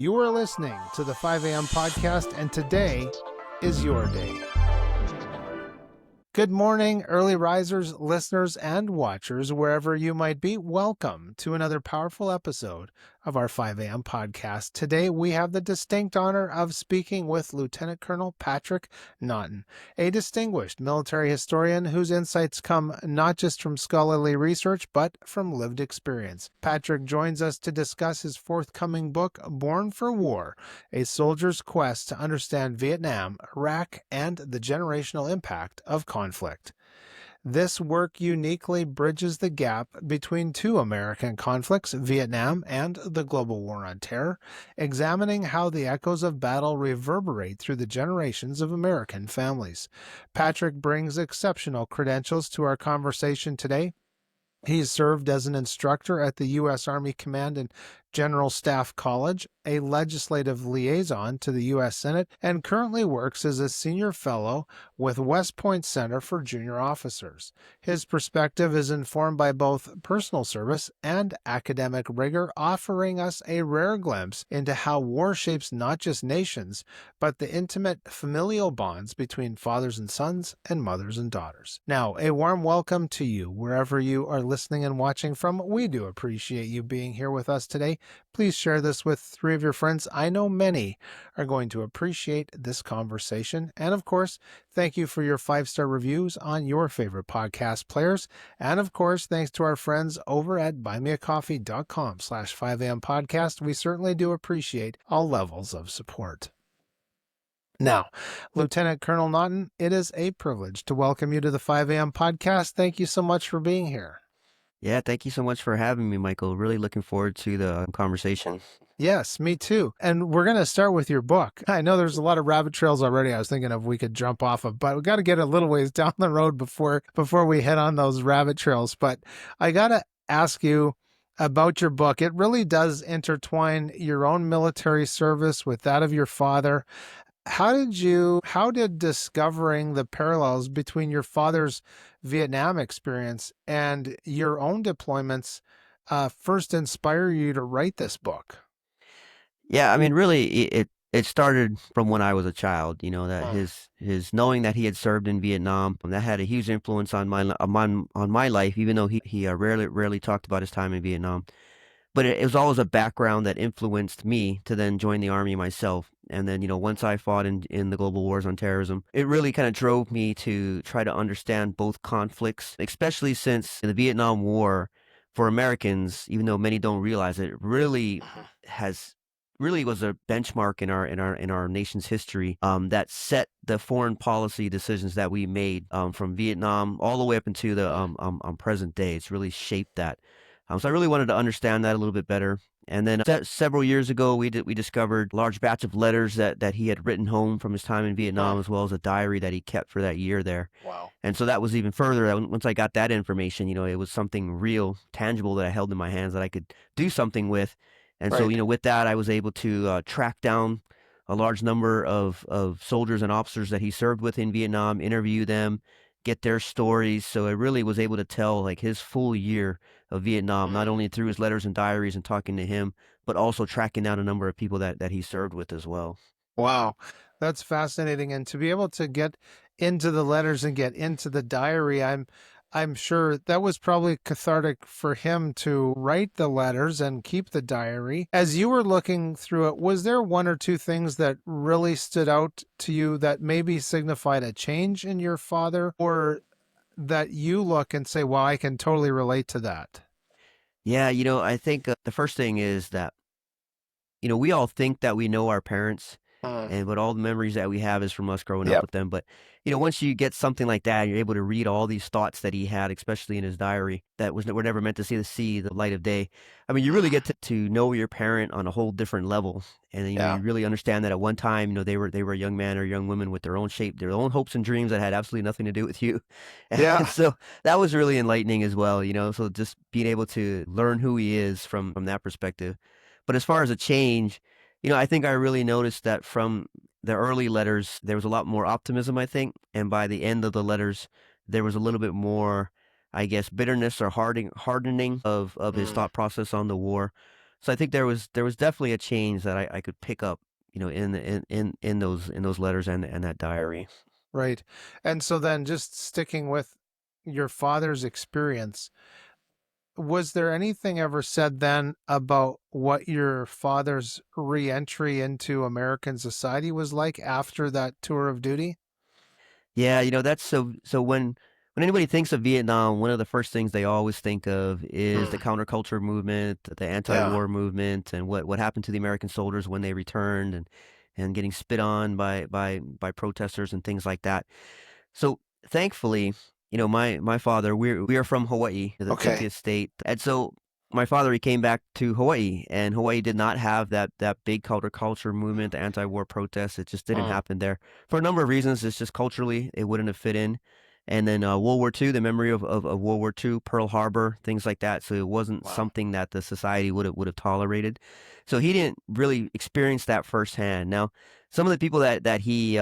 You are listening to the 5 a.m. podcast, and today is your day. Good morning, early risers, listeners, and watchers, wherever you might be. Welcome to another powerful episode of our 5 a.m. podcast. Today, we have the distinct honor of speaking with Lieutenant Colonel Patrick Naughton, a distinguished military historian whose insights come not just from scholarly research, but from lived experience. Patrick joins us to discuss his forthcoming book, Born for War, A Soldier's Quest to Understand Vietnam, Iraq, and the Generational Impact of Conflict. This work uniquely bridges the gap between two American conflicts, Vietnam and the global war on terror, examining how the echoes of battle reverberate through the generations of American families. Patrick brings exceptional credentials to our conversation today. He's served as an instructor at the U.S. Army Command and General Staff College, a legislative liaison to the U.S. Senate, and currently works as a senior fellow with West Point Center for Junior Officers. His perspective is informed by both personal service and academic rigor, offering us a rare glimpse into how war shapes not just nations, but the intimate familial bonds between fathers and sons and mothers and daughters. Now, a warm welcome to you wherever you are listening and watching from. We do appreciate you being here with us today. Please share this with 3 of your friends. I know many are going to appreciate this conversation. And of course, thank you for your 5-star reviews on your favorite podcast players. And of course, thanks to our friends over at buymeacoffee.com/5am podcast. We certainly do appreciate all levels of support. Now, Lieutenant Colonel Naughton, it is a privilege to welcome you to the 5 a.m. podcast. Thank you so much for being here. Yeah, thank you so much for having me, Michael. Really looking forward to the conversation. Yes, me too. And we're going to start with your book. I know there's a lot of rabbit trails already I was thinking of we could jump off of, but we got to get a little ways down the road before we head on those rabbit trails. But I got to ask you about your book. It really does intertwine your own military service with that of your father. How did discovering the parallels between your father's Vietnam experience and your own deployments first inspire you to write this book? Yeah, I mean, really, it started from when I was a child. You know that his knowing that he had served in Vietnam, that had a huge influence on my life. Even though he rarely talked about his time in Vietnam, but it was always a background that influenced me to then join the Army myself. And then, once I fought in the global wars on terrorism, it really kind of drove me to try to understand both conflicts, especially since in the Vietnam War, for Americans, even though many don't realize it, really was a benchmark in our nation's history that set the foreign policy decisions that we made from Vietnam all the way up into the present day. It's really shaped that. So I really wanted to understand that a little bit better. And then several years ago, we discovered a large batch of letters that he had written home from his time in Vietnam, as well as a diary that he kept for that year there. Wow. And so that was even further. Once I got that information, it was something real, tangible that I held in my hands that I could do something with. And so, with that, I was able to track down a large number of soldiers and officers that he served with in Vietnam, interview them, get their stories. So I really was able to tell like his full year of Vietnam, not only through his letters and diaries and talking to him, but also tracking down a number of people that he served with as well. Wow, that's fascinating. And to be able to get into the letters and get into the diary, I'm sure that was probably cathartic for him to write the letters and keep the diary. As you were looking through it, was there 1 or 2 things that really stood out to you that maybe signified a change in your father, or that you look and say, wow, I can totally relate to that? Yeah, I think the first thing is that, we all think that we know our parents, but all the memories that we have is from us growing up with them. But, once you get something like that, you're able to read all these thoughts that he had, especially in his diary, that were never meant to see the light of day. I mean, you really get to know your parent on a whole different level. And, you really understand that at one time, they were a young man or young woman with their own shape, their own hopes and dreams that had absolutely nothing to do with you. And so that was really enlightening as well, so just being able to learn who he is from that perspective. But as far as a change, I think I really noticed that from the early letters, there was a lot more optimism, I think. And by the end of the letters, there was a little bit more, I guess, bitterness or hardening of his thought process on the war. So I think there was definitely a change that I could pick up, in those letters and that diary. Right. And so then just sticking with your father's experience, was there anything ever said then about what your father's reentry into American society was like after that tour of duty? Yeah, that's so when anybody thinks of Vietnam, one of the first things they always think of is the Mm, counterculture movement, the yeah. anti-war movement, and what happened to the American soldiers when they returned and getting spit on by protesters and things like that. So thankfully, my father, we are from Hawaii, the Okay. 50th state, and so my father, he came back to Hawaii, and Hawaii did not have that big counterculture movement, the anti-war protests. It just didn't Mm, happen there for a number of reasons. It's just culturally it wouldn't have fit in. And then World War II, the memory of World War II, Pearl Harbor, things like that. So it wasn't wow. something that the society would have tolerated. So he didn't really experience that firsthand. Now, some of the people that he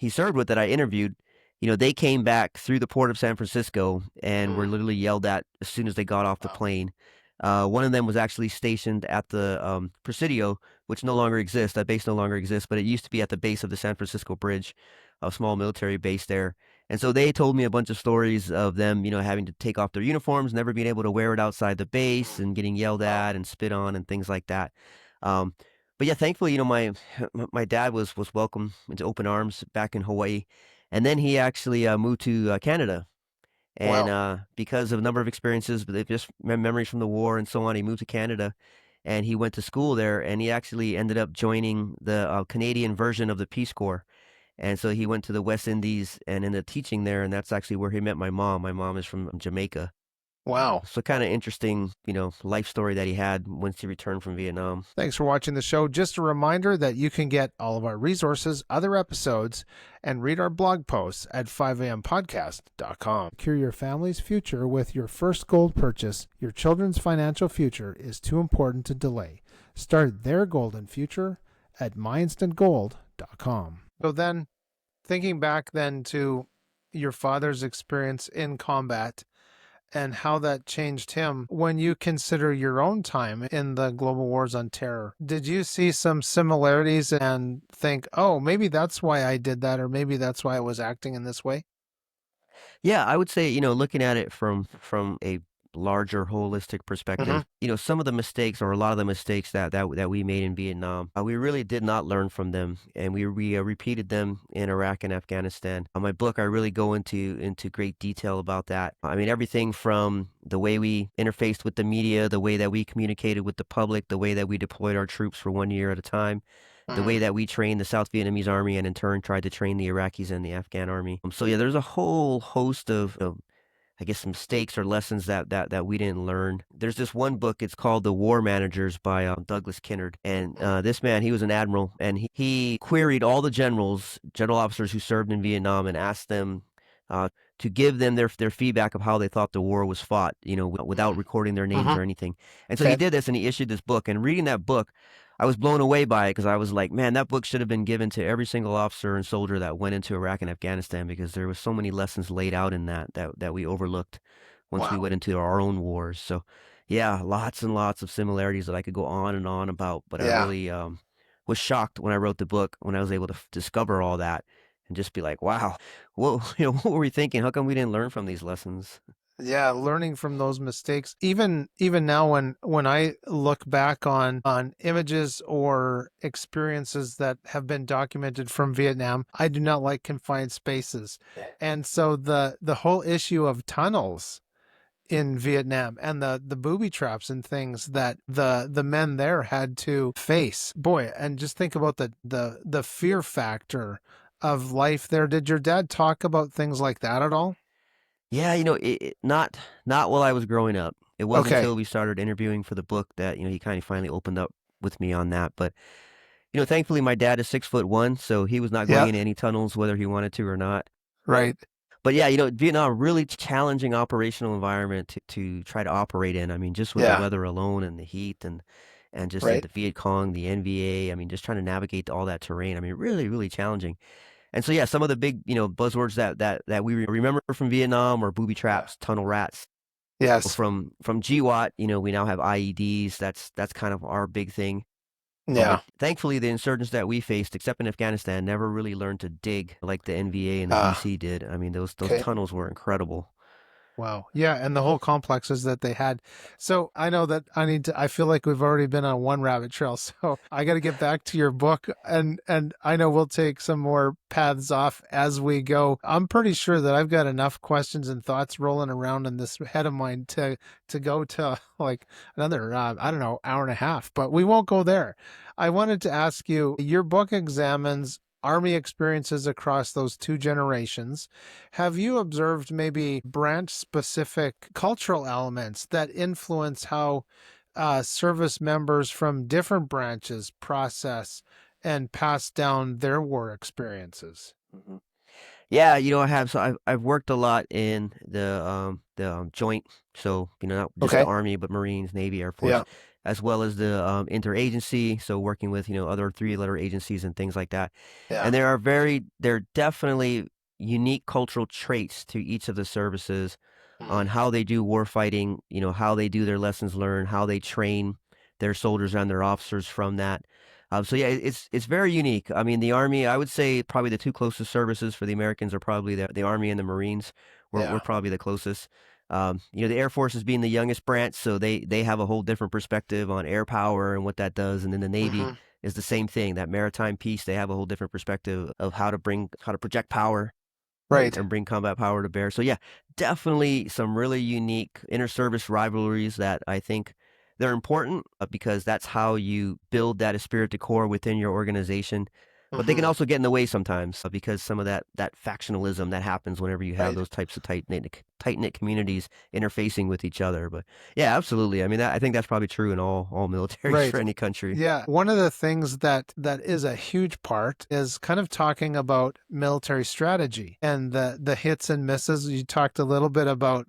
served with that I interviewed, they came back through the port of San Francisco and were Mm, literally yelled at as soon as they got off the wow. plane. One of them was actually stationed at the Presidio, which no longer exists. That base no longer exists, but it used to be at the base of the San Francisco Bridge, a small military base there. And so they told me a bunch of stories of them, having to take off their uniforms, never being able to wear it outside the base, Mm, and getting yelled wow. at and spit on and things like that. Um, but yeah, thankfully, my dad was welcome into open arms back in Hawaii, and then he actually moved to Canada. And Wow. because of a number of experiences, but just memories from the war and so on, he moved to Canada, and he went to school there, and he actually ended up joining the Canadian version of the Peace Corps. And so he went to the West Indies and ended up teaching there, and that's actually where he met my mom. My mom is from Jamaica. Wow. So kind of interesting, life story that he had once he returned from Vietnam. Thanks for watching the show. Just a reminder that you can get all of our resources, other episodes, and read our blog posts at 5ampodcast.com. Secure your family's future with your first gold purchase. Your children's financial future is too important to delay. Start their golden future at myinstantgold.com. So then, thinking back then to your father's experience in combat, and how that changed him when you consider your own time in the global wars on terror. Did you see some similarities and think, oh, maybe that's why I did that, or maybe that's why I was acting in this way? Yeah, I would say, looking at it from a larger holistic Hmm. perspective, some of the mistakes or a lot of the mistakes that we made in Vietnam, we really did not learn from them, and we repeated them in Iraq and Afghanistan. My book, I really go into great detail about that. I mean, everything from the way we interfaced with the media, the way that we communicated with the public, the way that we deployed our troops for 1 year at a time, the way Mm, that we trained the South Vietnamese army and in turn tried to train the Iraqis and the Afghan army. So yeah, there's a whole host of I guess mistakes or lessons that we didn't learn. There's this one book. It's called The War Managers by Douglas Kinnard, and mm, this man, he was an admiral, and he queried all the general officers who served in Vietnam, and asked them uh, to give them their feedback of how they thought the war was fought, without mm, recording their names hmm. or anything. And so he Okay. did this, and he issued this book. And reading that book, I was blown away by it because I was like, man, that book should have been given to every single officer and soldier that went into Iraq and Afghanistan, because there was so many lessons laid out in that we overlooked once we Wow. went into our own wars. So, yeah, lots and lots of similarities that I could go on and on about. But I Yeah. really was shocked when I wrote the book, when I was able to discover all that and just be like, wow, what were we thinking? How come we didn't learn from these lessons? Yeah, learning from those mistakes. Even now when I look back on images or experiences that have been documented from Vietnam, I do not like confined spaces. And so the whole issue of tunnels in Vietnam and the booby traps and things that the men there had to face. Boy, and just think about the fear factor of life there. Did your dad talk about things like that at all? Yeah, not while I was growing up. It wasn't Okay. until we started interviewing for the book that, he kind of finally opened up with me on that. But, thankfully my dad is 6'1", so he was not going Yeah, into any tunnels whether he wanted to or not. right. But yeah, Vietnam, really challenging operational environment to try to operate in. I mean, just with the Yeah, weather alone and the heat and just right. the Viet Cong, the NVA. I mean, just trying to navigate all that terrain. I mean, really, really challenging. And so yeah, some of the big, buzzwords that we remember from Vietnam are booby Yeah. traps, tunnel rats. Yes. From GWAT, we now have IEDs. That's kind of our big thing. But Yeah. thankfully, the insurgents that we faced, except in Afghanistan, never really learned to dig like the NVA and the Ah, VC did. I mean, those okay. tunnels were incredible. Wow. Yeah, and the whole complexes that they had. So I know that I feel like we've already been on one rabbit trail, so I got to get back to your book, and I know we'll take some more paths off as we go. I'm pretty sure that I've got enough questions and thoughts rolling around in this head of mine to go to like another I don't know, hour and a half, but we won't go there. I wanted to ask you, your book examines Army experiences across those two generations. Have you observed maybe branch specific cultural elements that influence how service members from different branches process and pass down their war experiences? Mhm. Yeah, I have. So I've worked a lot in the joint. So not just the Okay. Army, but Marines, Navy, Air Force, Yeah. as well as the interagency. So working with other three-letter agencies and things like that. Yeah. And there are definitely unique cultural traits to each of the services Mm. on how they do war fighting. How they do their lessons learned, how they train their soldiers and their officers from that. So yeah, it's very unique. I mean, the Army, I would say probably the two closest services for the Americans are probably the Army and the Marines. We're Yeah. probably the closest. The Air Force is being the youngest branch, so they have a whole different perspective on air power and what that does. And then the Navy Hmm. is the same thing. That maritime piece, they have a whole different perspective of how to project power and, Right. and bring combat power to bear. So yeah, definitely some really unique inter-service rivalries that I think they're important because that's how you build that esprit de corps within your organization. But they can Hmm. also get in the way sometimes because some of that factionalism that happens whenever you have Right. those types of tight knit communities interfacing with each other. But yeah, absolutely. I mean, I think that's probably true in all militaries for Right. any country. Yeah, one of the things that is a huge part is kind of talking about military strategy and the hits and misses. You talked a little bit about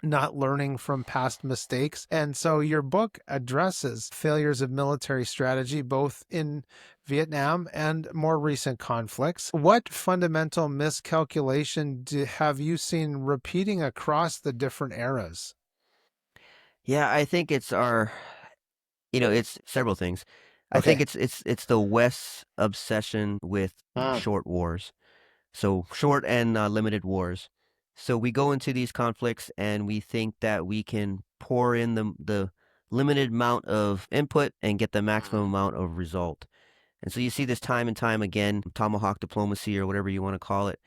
not learning from past mistakes. And so your book addresses failures of military strategy, both in Vietnam and more recent conflicts. What fundamental miscalculation have you seen repeating across the different eras? Yeah, I think it's several things. I think Okay. it's the West's obsession with Mm. short wars. So short and limited wars. So we go into these conflicts and we think that we can pour in the limited amount of input and get the maximum Mm. amount of result. And so you see this time and time again, tomahawk diplomacy or whatever you want to call it.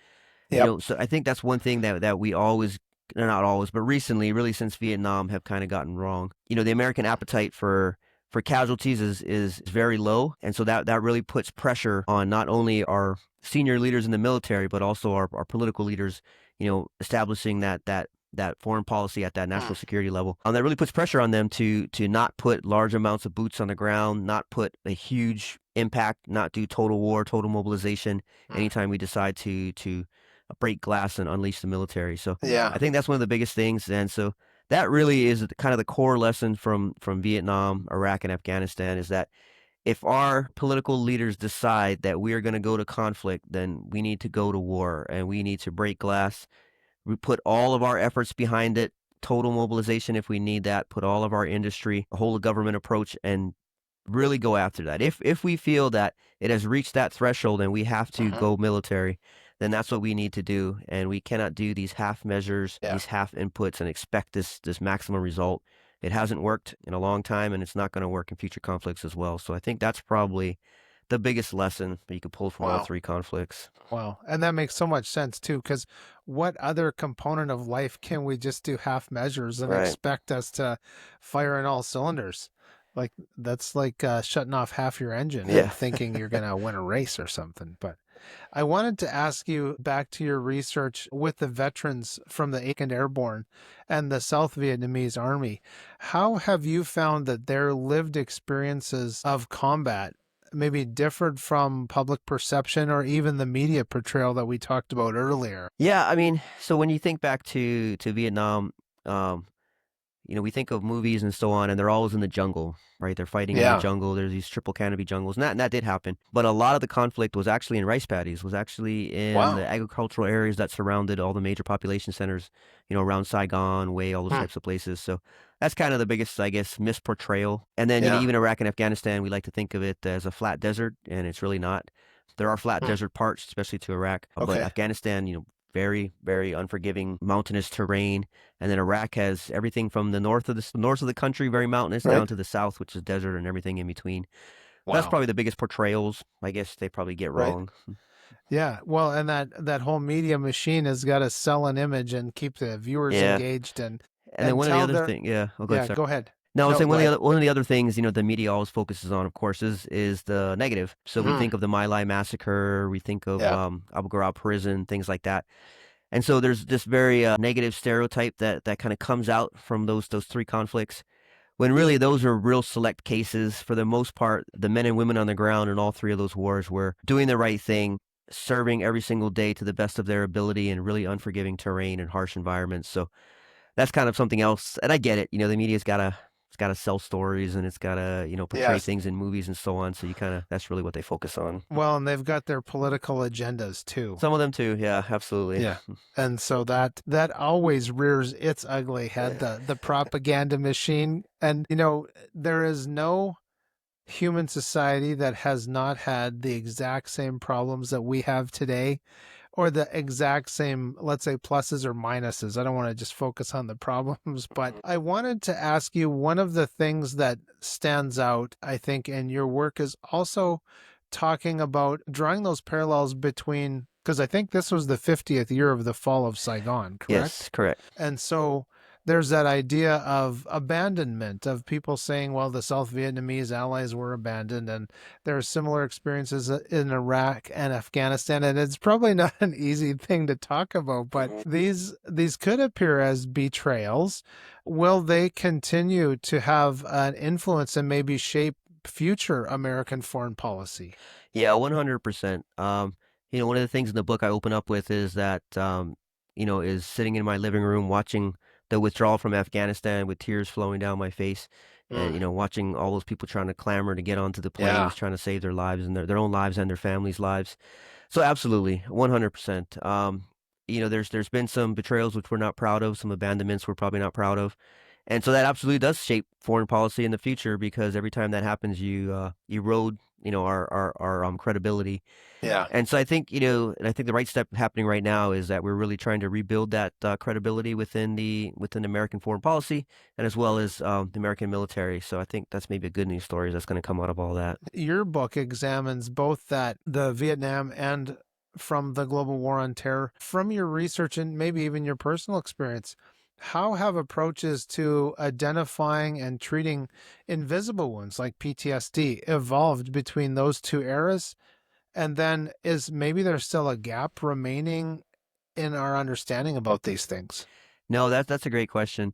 Yep. So I think that's one thing that we always, not always, but recently, really since Vietnam, have kind of gotten wrong. The American appetite for casualties is very low, and so that really puts pressure on not only our senior leaders in the military, but also our political leaders. Establishing that foreign policy at that Mm. national security level. That really puts pressure on them to not put large amounts of boots on the ground, not put a huge impact, not do total war, total mobilization Mm. anytime we decide to break glass and unleash the military. So Yeah. I think that's one of the biggest things. And so that really is kind of the core lesson from Vietnam, Iraq, and Afghanistan is that if our political leaders decide that we are going to go to conflict, then we need to go to war and we need to break glass. We put all of our efforts behind it, total mobilization if we need that, put all of our industry, a whole government approach, and really go after that. If we feel that it has reached that threshold and we have to Hmm. go military, then that's what we need to do. And we cannot do these half measures, Yeah. these half inputs, and expect this maximum result. It hasn't worked in a long time, and it's not going to work in future conflicts as well. So I think that's probably the biggest lesson that you could pull from all Wow. three conflicts. Wow. And that makes so much sense too, because what other component of life can we just do half measures and Right. expect us to fire in all cylinders? Like that's like shutting off half your engine and Yeah. thinking you're going to win a race or something. But I wanted to ask you back to your research with the veterans from the 2nd Airborne and the South Vietnamese Army. How have you found that their lived experiences of combat maybe differed from public perception or even the media portrayal that we talked about earlier? Yeah, I mean, so when you think back to Vietnam, um, we think of movies and so on, and they're always in the jungle, right? They're fighting in the jungle. There's these triple canopy jungles, and that did happen. But a lot of the conflict was actually in rice paddies, was actually in the agricultural areas that surrounded all the major population centers, around Saigon, Way, all those types of places. So that's kind of the biggest, I guess, misportrayal. And then, even Iraq and Afghanistan, we like to think of it as a flat desert, and it's really not. There are flat desert parts, especially to Iraq, but Afghanistan, very, very unforgiving mountainous terrain. And then Iraq has everything from the north of the country, very mountainous, down to the south, which is desert, and everything in between. That's probably the biggest portrayals, I guess, they probably get wrong. Yeah, well, and that whole media machine has got to sell an image and keep the viewers engaged And then one of the tell other their things, oh, go ahead, sorry. go ahead. No, I was saying Go ahead. one of the other things, the media always focuses on, of course, is the negative. So we think of the My Lai massacre, we think of Abu Ghraib prison, things like that. And so there's this very negative stereotype that kind of comes out from those three conflicts, when really those are real select cases. For the most part, the men and women on the ground in all three of those wars were doing the right thing, serving every single day to the best of their ability in really unforgiving terrain and harsh environments. So that's kind of something else. And I get it. The media's got to sell stories, and it's got to, portray things in movies and so on. So that's really what they focus on. Well, and they've got their political agendas too. Some of them too. Yeah, absolutely. Yeah. And so that always rears its ugly head, the propaganda machine. And, there is no human society that has not had the exact same problems that we have today, or the exact same, let's say, pluses or minuses. I don't want to just focus on the problems, but I wanted to ask you, one of the things that stands out, I think, in your work is also talking about drawing those parallels between, because I think this was the 50th year of the fall of Saigon, correct? Yes, correct. And so there's that idea of abandonment, of people saying, well, the South Vietnamese allies were abandoned, and there are similar experiences in Iraq and Afghanistan. And it's probably not an easy thing to talk about, but these could appear as betrayals. Will they continue to have an influence and maybe shape future American foreign policy? Yeah, 100%. One of the things in the book I open up with is that, is sitting in my living room watching the withdrawal from Afghanistan with tears flowing down my face, and, watching all those people trying to clamor to get onto the planes, trying to save their lives and their own lives and their families' lives. So absolutely, 100%. There's been some betrayals which we're not proud of, some abandonments we're probably not proud of. And so that absolutely does shape foreign policy in the future, because every time that happens, you erode, our credibility. Yeah. And so I think, and I think the right step happening right now is that we're really trying to rebuild that credibility within American foreign policy, and as well as the American military. So I think that's maybe a good news story that's going to come out of all that. Your book examines both the Vietnam and from the global war on terror. From your research and maybe even your personal experience, how have approaches to identifying and treating invisible wounds like PTSD evolved between those two eras? And then is maybe there's still a gap remaining in our understanding about these things? No, that's a great question.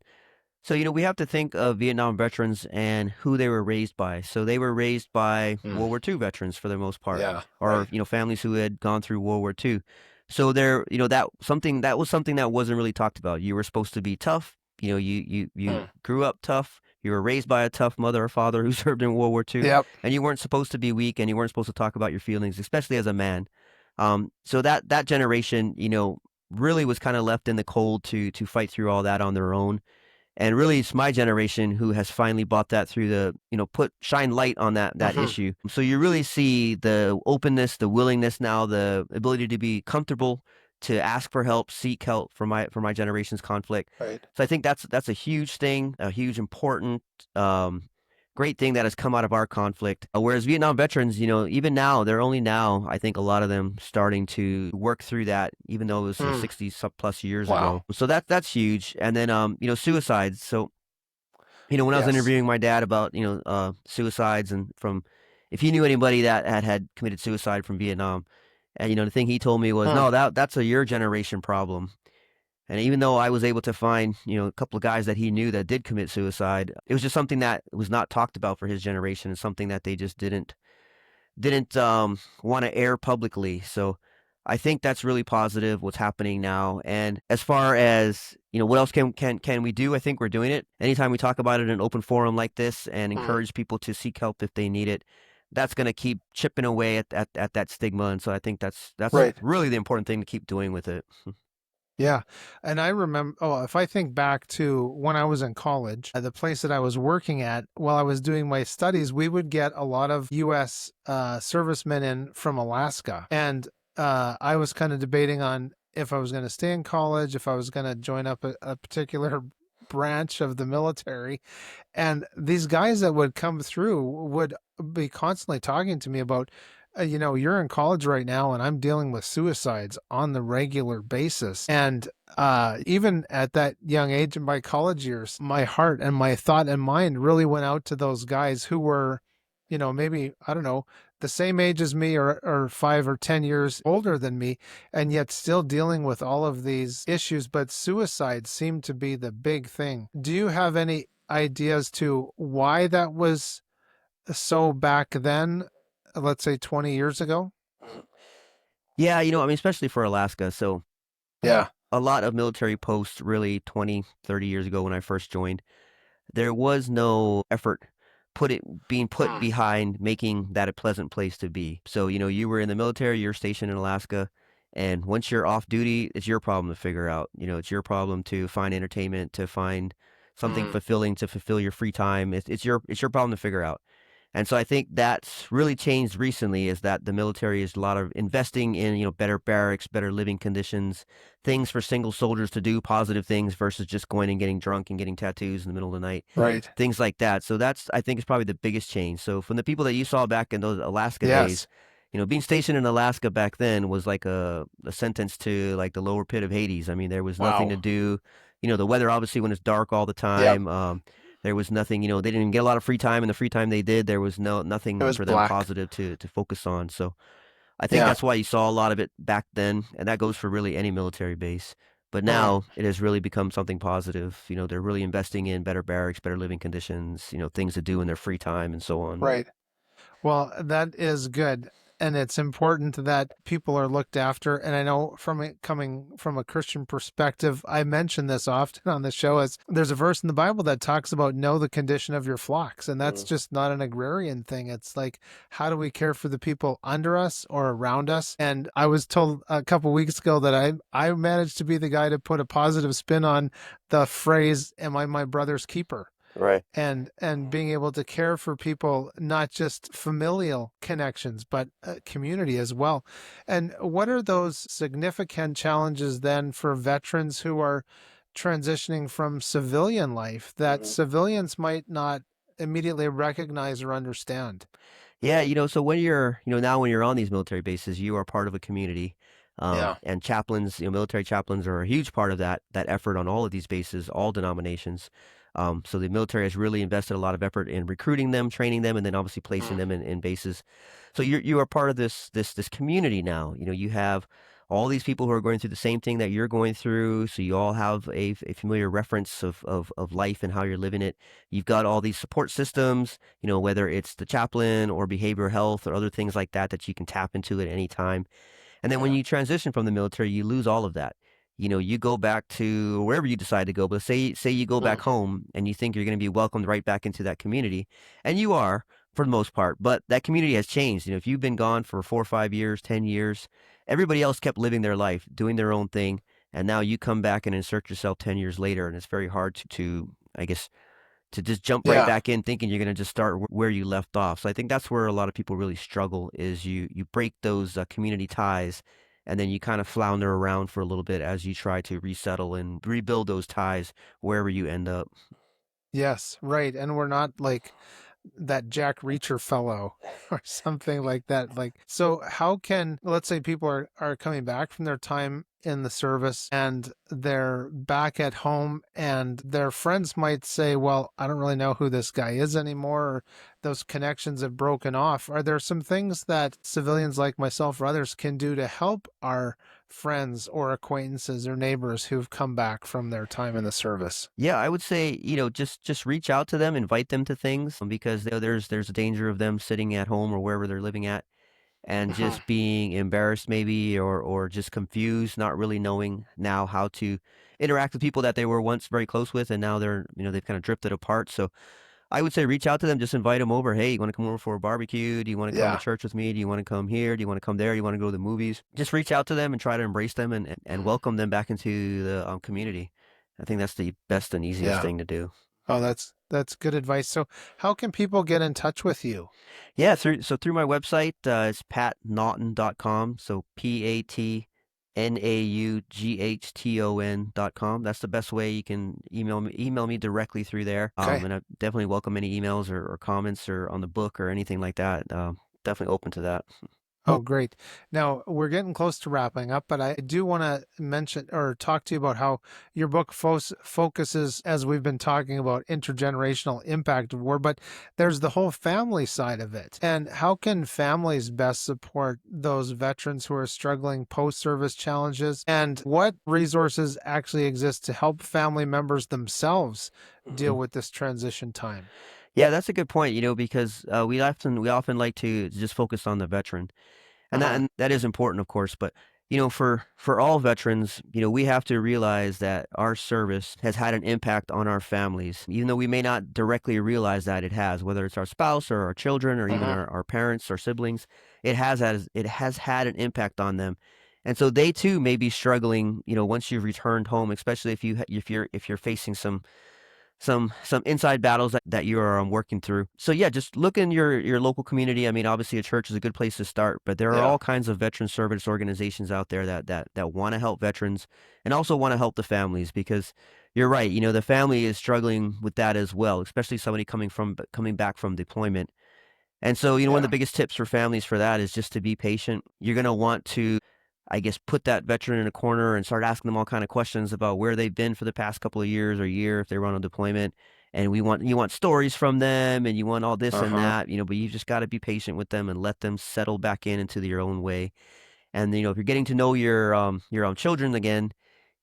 So, we have to think of Vietnam veterans and who they were raised by. So they were raised by World War II veterans for the most part, or, families who had gone through World War II. So that was something that wasn't really talked about. You were supposed to be tough. You grew up tough. You were raised by a tough mother or father who served in World War II. Yep. And you weren't supposed to be weak, and you weren't supposed to talk about your feelings, especially as a man. So that generation, really was kind of left in the cold to fight through all that on their own. And really, it's my generation who has finally bought that through shine light on that issue. So you really see the openness, the willingness now, the ability to be comfortable, to ask for help, seek help for my generation's conflict. Right. So I think that's a huge thing, a huge important, great thing that has come out of our conflict. Whereas Vietnam veterans, even now, they're only now, I think a lot of them starting to work through that, even though it was 60 plus years ago. So that's huge. And then, suicides. So, when I was interviewing my dad about, suicides, and if he knew anybody that had committed suicide from Vietnam, and, the thing he told me was, no, that's a your generation problem. And even though I was able to find, a couple of guys that he knew that did commit suicide, it was just something that was not talked about for his generation, and something that they just didn't want to air publicly. So I think that's really positive what's happening now. And as far as, what else can we do? I think we're doing it. Anytime we talk about it in an open forum like this and encourage people to seek help if they need it, that's going to keep chipping away at that stigma. And so I think that's Right. really the important thing to keep doing with it. Yeah. And I remember, if I think back to when I was in college, the place that I was working at while I was doing my studies, we would get a lot of US servicemen in from Alaska. And I was kind of debating on if I was going to stay in college, if I was going to join up a particular branch of the military. And these guys that would come through would be constantly talking to me about, you're in college right now, and I'm dealing with suicides on the regular basis. And even at that young age in my college years, my heart and my thought and mind really went out to those guys who were, maybe, I don't know, the same age as me or 5 or 10 years older than me, and yet still dealing with all of these issues. But suicide seemed to be the big thing. Do you have any ideas to why that was so back then, let's say 20 years ago? Yeah, especially for Alaska. So Yeah. a lot of military posts really 20, 30 years ago when I first joined, there was no effort being put behind making that a pleasant place to be. So, you were in the military, you're stationed in Alaska, and once you're off duty, it's your problem to figure out. It's your problem to find entertainment, to find something fulfilling to fulfill your free time. It's your problem to figure out. And so I think that's really changed recently is that the military is a lot of investing in, better barracks, better living conditions, things for single soldiers to do, positive things versus just going and getting drunk and getting tattoos in the middle of the night, Right. things like that. So that's, I think, is probably the biggest change. So from the people that you saw back in those Alaska days, Yes. being stationed in Alaska back then was like a sentence to like the lower pit of Hades. I mean, there was nothing to Wow. do. The weather obviously when it's dark all the Yep. time. There was nothing, they didn't even get a lot of free time, and the free time they did, there was It nothing was for them black. positive to focus on. So I think Yeah. that's why you saw a lot of it back then, and that goes for really any military base. But now it has really become something positive. They're really investing in better barracks, better living conditions, things to do in their free time, and so on. Right. Well, that is good. And it's important that people are looked after. And I know from it coming from a Christian perspective, I mention this often on the show as there's a verse in the Bible that talks about know the condition of your flocks. And that's just not an agrarian thing. It's like, how do we care for the people under us or around us? And I was told a couple weeks ago that I managed to be the guy to put a positive spin on the phrase, am I my brother's keeper? Right. And being able to care for people, not just familial connections but community as well. And what are those significant challenges then for veterans who are transitioning from civilian life that civilians might not immediately recognize or understand? Yeah, so when you're, now when you're on these military bases, you are part of a community. Yeah. And chaplains, military chaplains are a huge part of that effort on all of these bases, all denominations. So the military has really invested a lot of effort in recruiting them, training them, and then obviously placing them in bases. So you are part of this community now. You have all these people who are going through the same thing that you're going through. So you all have a familiar reference of life and how you're living it. You've got all these support systems, whether it's the chaplain or behavioral health or other things like that you can tap into at any time. And then when Yeah. you transition from the military, you lose all of that. You go back to wherever you decide to go, but say you go back home and you think you're going to be welcomed right back into that community, and you are for the most part, but that community has changed. If you've been gone for 4 or 5 years, 10 years, everybody else kept living their life, doing their own thing, and now you come back and insert yourself 10 years later, and it's very hard to I guess to just jump right Yeah. back in thinking you're going to just start where you left off. So I think that's where a lot of people really struggle is you break those community ties, and then you kind of flounder around for a little bit as you try to resettle and rebuild those ties wherever you end up. Yes, right. And we're not like that Jack Reacher fellow or something like that. Like, so how can, let's say people are coming back from their time in the service and they're back at home and their friends might say, well, I don't really know who this guy is anymore, or those connections have broken off. Are there some things that civilians like myself or others can do to help our friends or acquaintances or neighbors who've come back from their time in the service? Yeah, I would say, just reach out to them, invite them to things because there's a danger of them sitting at home or wherever they're living at and just being embarrassed maybe, or just confused, not really knowing now how to interact with people that they were once very close with, and now they're, they've kind of drifted apart. So I would say reach out to them, just invite them over. Hey, you want to come over for a barbecue? Do you want to come to Yeah. church with me? Do you want to come here? Do you want to come there? Do you want to go to the movies? Just reach out to them and try to embrace them, and welcome them back into the community. I think that's the best and easiest Yeah. thing to do. Oh, that's good advice. So, how can people get in touch with you? Yeah, through my website, it's patnaughton.com. So PATNAUGHTON.com. That's the best way. You can email me directly through there. Okay. And I definitely welcome any emails or comments or on the book or anything like that. Definitely open to that. Oh, great. Now, we're getting close to wrapping up, but I do want to mention or talk to you about how your book focuses, as we've been talking about, intergenerational impact of war, but there's the whole family side of it. And how can families best support those veterans who are struggling post-service challenges? And what resources actually exist to help family members themselves deal with this transition time? Yeah, that's a good point, because we often like to just focus on the veteran. And that is important, of course, but for all veterans, we have to realize that our service has had an impact on our families, even though we may not directly realize that it has, whether it's our spouse or our children or even our parents or siblings. It has had an impact on them. And so they too may be struggling, once you've returned home, especially if you're facing some inside battles that you are working through. So yeah, just look in your local community. I mean, obviously a church is a good place to start, but there are Yeah. all kinds of veteran service organizations out there that want to help veterans and also want to help the families, because you're right, the family is struggling with that as well, especially somebody coming back from deployment. And so, one of the Yeah. biggest tips for families for that is just to be patient. You're going to want to, I guess, put that veteran in a corner and start asking them all kind of questions about where they've been for the past couple of years or year if they were on a deployment. And you want stories from them, and you want all this and Uh-huh. that, but you just got to be patient with them and let them settle back into your own way. And if you're getting to know your children again,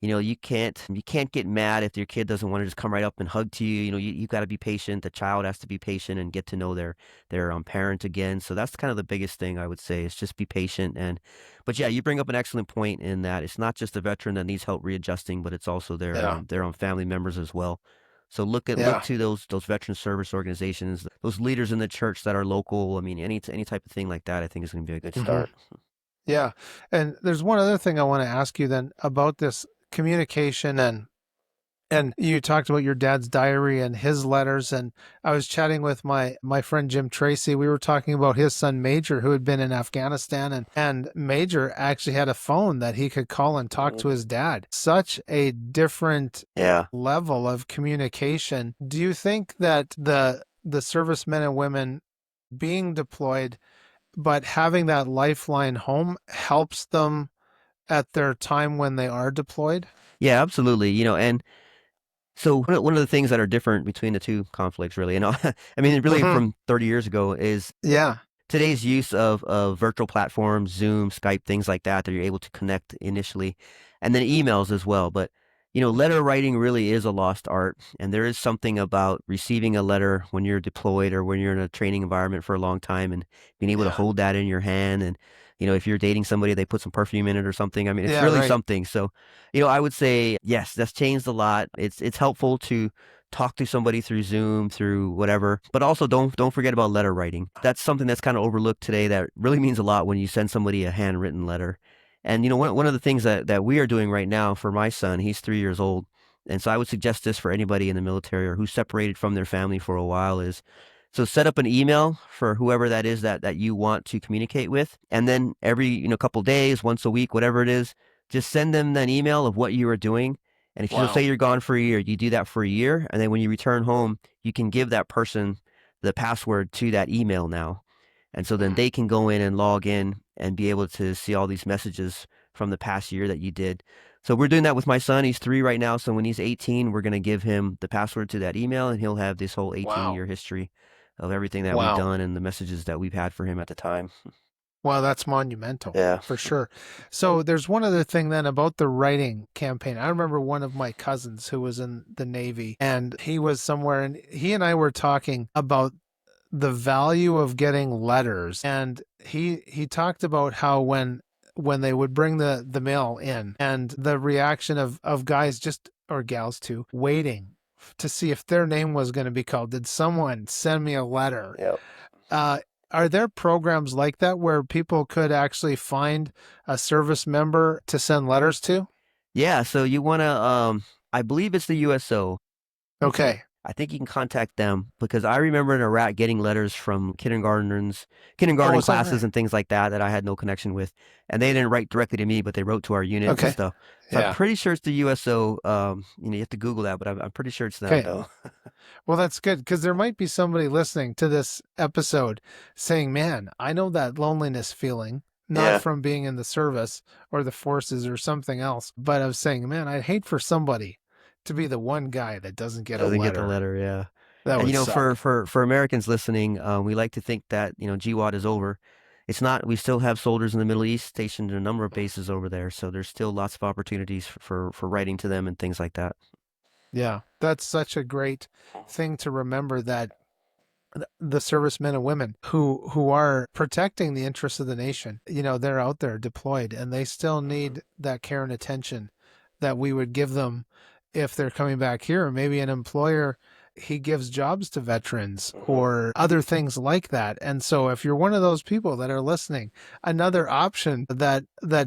you can't get mad if your kid doesn't want to just come right up and hug to you. You got to be patient. The child has to be patient and get to know their parent again. So that's kind of the biggest thing I would say, is just be patient. But yeah, you bring up an excellent point in that it's not just the veteran that needs help readjusting, but it's also Yeah. their own family members as well. So look Yeah. to those veteran service organizations, those leaders in the church that are local. I mean, any type of thing like that, I think is going to be a good hmm start. Yeah. And there's one other thing I want to ask you then about this communication, and you talked about your dad's diary and his letters, and I was chatting with my friend Jim Tracy. We were talking about his son Major, who had been in Afghanistan, and Major actually had a phone that he could call and talk to his dad. Such a different Yeah. level of communication. Do you think that the servicemen and women being deployed but having that lifeline home helps them at their time when they are deployed? Yeah, absolutely. And so one of the things that are different between the two conflicts, really, I mean, really hmm from 30 years ago, is Yeah. today's use of virtual platforms, Zoom, Skype, things like that you're able to connect initially, and then emails as well. But letter writing really is a lost art, and there is something about receiving a letter when you're deployed or when you're in a training environment for a long time and being able to Yeah. hold that in your hand. And if you're dating somebody, they put some perfume in it or something. I mean, it's Yeah, really right. something. So I would say yes, that's changed a lot. It's helpful to talk to somebody through Zoom, through whatever. But also don't forget about letter writing. That's something that's kind of overlooked today that really means a lot when you send somebody a handwritten letter. And one of the things that we are doing right now for my son, he's 3 years old. And so I would suggest this for anybody in the military or who's separated from their family for a while is, so set up an email for whoever that is that you want to communicate with. And then every, couple days, once a week, whatever it is, just send them an email of what you are doing. And if you say Wow. you're gone for a year, you do that for a year. And then when you return home, you can give that person the password to that email now. And so then Mm. they can go in and log in and be able to see all these messages from the past year that you did. So we're doing that with my son. He's 3 right now. So when he's 18, we're going to give him the password to that email, and he'll have this whole 18-year Wow. history of everything that we've Wow. done and the messages that we've had for him at the time. Wow, that's monumental Yeah. for sure. So there's one other thing then about the writing campaign. I remember one of my cousins who was in the Navy, and he was somewhere, and he and I were talking about the value of getting letters. And he talked about how when they would bring the mail in, and the reaction of guys, just, or gals too, waiting to see if their name was going to be called. Did someone send me a letter? Yep. Are there programs like that where people could actually find a service member to send letters to? Yeah, so you want to, I believe it's the USO. Okay. I think you can contact them, because I remember in Iraq getting letters from kindergarten Oh, is that classes right? and things like that I had no connection with, and they didn't write directly to me, but they wrote to our unit and Okay. stuff. So I'm Yeah. pretty sure it's the USO. You have to Google that, but I'm pretty sure it's them Okay. though. Well, that's good, because there might be somebody listening to this episode saying, man, I know that loneliness feeling, not Yeah, from being in the service or the forces or something else, but of saying, man, I'd hate for somebody to be the one guy that doesn't get a doesn't get the letter. letter. Yeah. That And would suck. for Americans listening, we like to think that GWOT is over. It's not. We still have soldiers in the Middle East stationed in a number of bases over there, so there's still lots of opportunities for writing to them and things like that. Yeah. That's such a great thing to remember, that the servicemen and women who are protecting the interests of the nation, they're out there deployed, and they still need that care and attention that we would give them if they're coming back here. Maybe an employer, he gives jobs to veterans or other things like that. And so if you're one of those people that are listening, another option that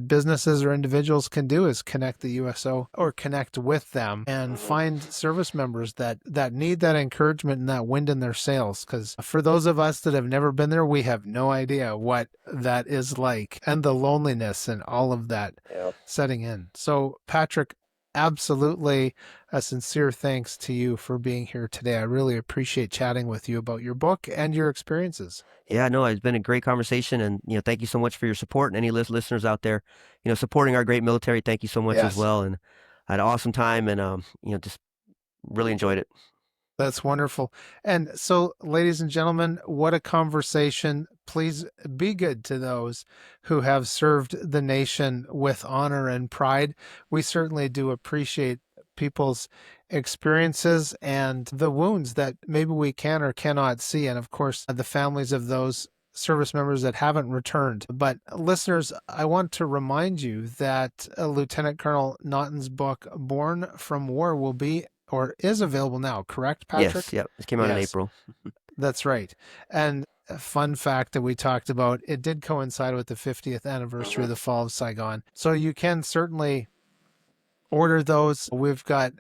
businesses or individuals can do is connect the USO or connect with them and find service members that need that encouragement and that wind in their sails. Because for those of us that have never been there, we have no idea what that is like, and the loneliness and all of that Yeah. setting in. So Patrick, absolutely a sincere thanks to you for being here today. I really appreciate chatting with you about your book and your experiences. Yeah, no, it's been a great conversation, and thank you so much for your support, and any listeners out there, supporting our great military. Thank you so much as Yes. well, and I had an awesome time, and just really enjoyed it. That's wonderful. And so, ladies and gentlemen, what a conversation. Please be good to those who have served the nation with honor and pride. We certainly do appreciate people's experiences and the wounds that maybe we can or cannot see. And of course, the families of those service members that haven't returned. But listeners, I want to remind you that Lieutenant Colonel Naughton's book, Born from War, will be or is available now, correct, Patrick? Yes, yep. It came out in Yes, April. that's right. And a fun fact that we talked about, it did coincide with the 50th anniversary of the fall of Saigon. So you can certainly order those. We've got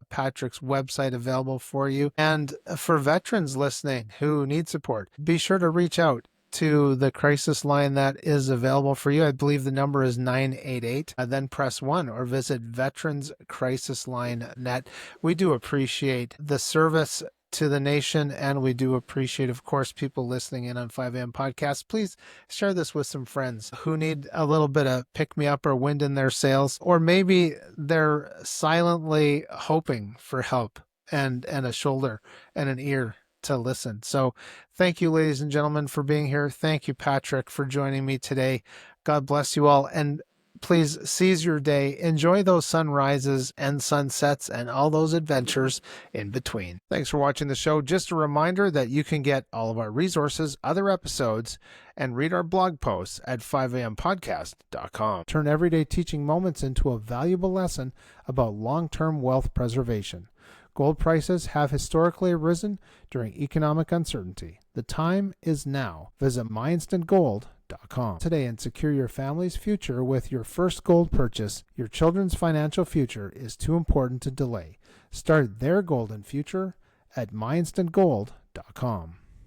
Patrick's website available for you. And for veterans listening who need support, be sure to reach out to the crisis line that is available for you. I believe the number is 988. Then press 1 or visit veteranscrisisline.net. We do appreciate the service to the nation, and we do appreciate, of course, people listening in on 5am podcast. Please share this with some friends who need a little bit of pick-me-up or wind in their sails, or maybe they're silently hoping for help and a shoulder and an ear to listen. So thank you, ladies and gentlemen, for being here. Thank you, Patrick, for joining me today. God bless you all. And please seize your day. Enjoy those sunrises and sunsets and all those adventures in between. Thanks for watching the show. Just a reminder that you can get all of our resources, other episodes, and read our blog posts at 5ampodcast.com. Turn everyday teaching moments into a valuable lesson about long-term wealth preservation. Gold prices have historically risen during economic uncertainty. The time is now. Visit myinstantgold.com today and secure your family's future with your first gold purchase. Your children's financial future is too important to delay. Start their golden future at myinstantgold.com.